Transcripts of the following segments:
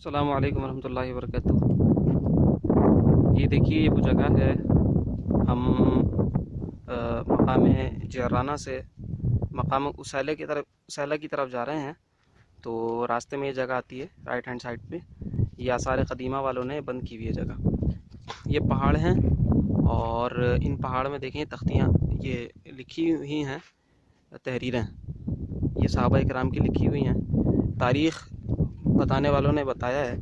السلام علیکم ورحمۃ اللہ وبرکاتہ۔ یہ دیکھیے یہ وہ جگہ ہے، ہم مقام جعرانہ سے مقام اسیلہ کی طرف جا رہے ہیں، تو راستے میں یہ جگہ آتی ہے رائٹ ہینڈ سائڈ پہ۔ یہ آثار قدیمہ والوں نے بند کی ہوئی ہے جگہ۔ یہ پہاڑ ہیں اور ان پہاڑ میں دیکھیں تختیاں یہ لکھی ہوئی ہیں، تحریریں یہ صحابہ کرام کی لکھی ہوئی ہیں۔ تاریخ بتانے والوں نے بتایا ہے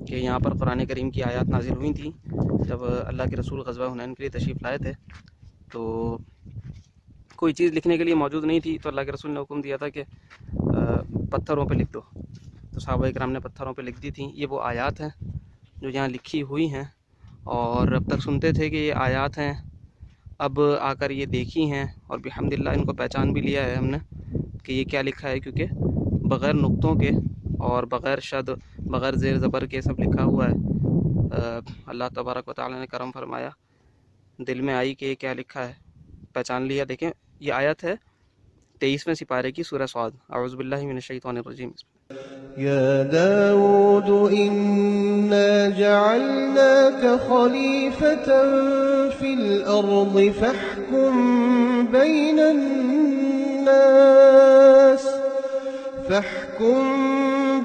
کہ یہاں پر قرآن کریم کی آیات نازل ہوئی تھیں جب اللہ کے رسول غزوہ حنین کے لیے تشریف لائے تھے، تو کوئی چیز لکھنے کے لیے موجود نہیں تھی، تو اللہ کے رسول نے حکم دیا تھا کہ پتھروں پہ لکھ دو، تو صحابہ کرام نے پتھروں پہ لکھ دی تھیں۔ یہ وہ آیات ہیں جو یہاں لکھی ہوئی ہیں، اور اب تک سنتے تھے کہ یہ آیات ہیں، اب آ کر یہ دیکھی ہیں، اور بحمدللہ ان کو پہچان بھی لیا ہے ہم نے کہ یہ کیا لکھا ہے، کیونکہ بغیر نقطوں کے اور بغیر شد بغیر زیر زبر کے سب لکھا ہوا ہے۔ اللہ تبارک و تعالی نے کرم فرمایا، دل میں آئی کہ یہ کیا لکھا ہے، پہچان لیا۔ دیکھیں یہ آیت ہے 23ویں سپارے کی سورہ صاد۔ اعوذ باللہ من الشیطان الرجیم۔ يا داود إنا جعلناك خليفة في الأرض فاحكم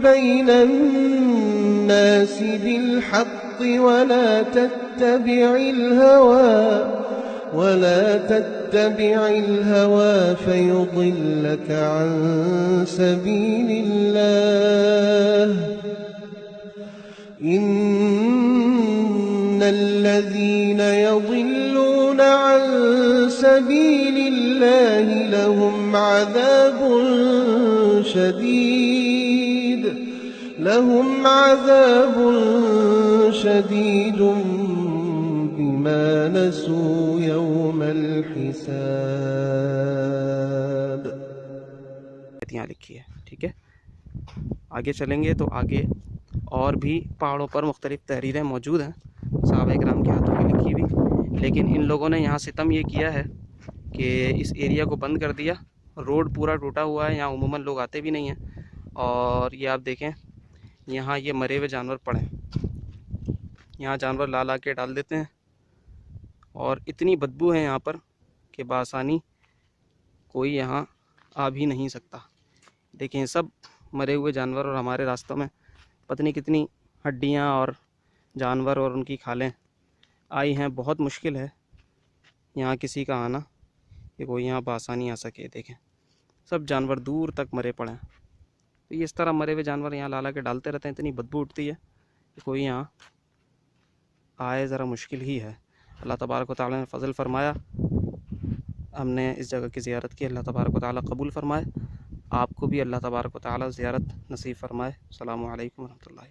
بين الناس بالحق ولا تتبع الهوى فيضلك عن سبيل الله إن الذين يضلون عن سبيل الله لهم عذاب شديد بما نسوا يوم الحساب۔ یہاں لکھی ہے، ٹھیک ہے۔ آگے چلیں گے تو آگے اور بھی پہاڑوں پر مختلف تحریریں موجود ہیں صحابہ کرام کے ہاتھوں کی لکھی ہوئی، لیکن ان لوگوں نے یہاں ستم یہ کیا ہے کہ اس ایریا کو بند کر دیا، روڈ پورا ٹوٹا ہوا ہے، یہاں عموماً لوگ آتے بھی نہیں ہیں، اور یہ آپ دیکھیں یہاں یہ مرے ہوئے جانور پڑے ہیں، یہاں جانور لا لا کے ڈال دیتے ہیں، اور اتنی بدبو ہے یہاں پر کہ بآسانی کوئی یہاں آ بھی نہیں سکتا۔ دیکھیں سب مرے ہوئے جانور، اور ہمارے راستوں میں پتہ نہیں کتنی ہڈیاں اور جانور اور ان کی کھالیں آئی ہیں۔ بہت مشکل ہے یہاں کسی کا آنا کہ کوئی یہاں بآسانی آ سکے۔ دیکھیں سب جانور دور تک مرے پڑے ہیں، تو یہ اس طرح مرے ہوئے جانور یہاں لا لا کے ڈالتے رہتے ہیں، اتنی بدبو اٹھتی ہے کہ کوئی یہاں آئے ذرا مشکل ہی ہے۔ اللہ تبارک و تعالی نے فضل فرمایا، ہم نے اس جگہ کی زیارت کی، اللہ تبارک و تعالی قبول فرمائے، آپ کو بھی اللہ تبارک و تعالی زیارت نصیب فرمائے۔ السلام علیکم ورحمۃ اللہ۔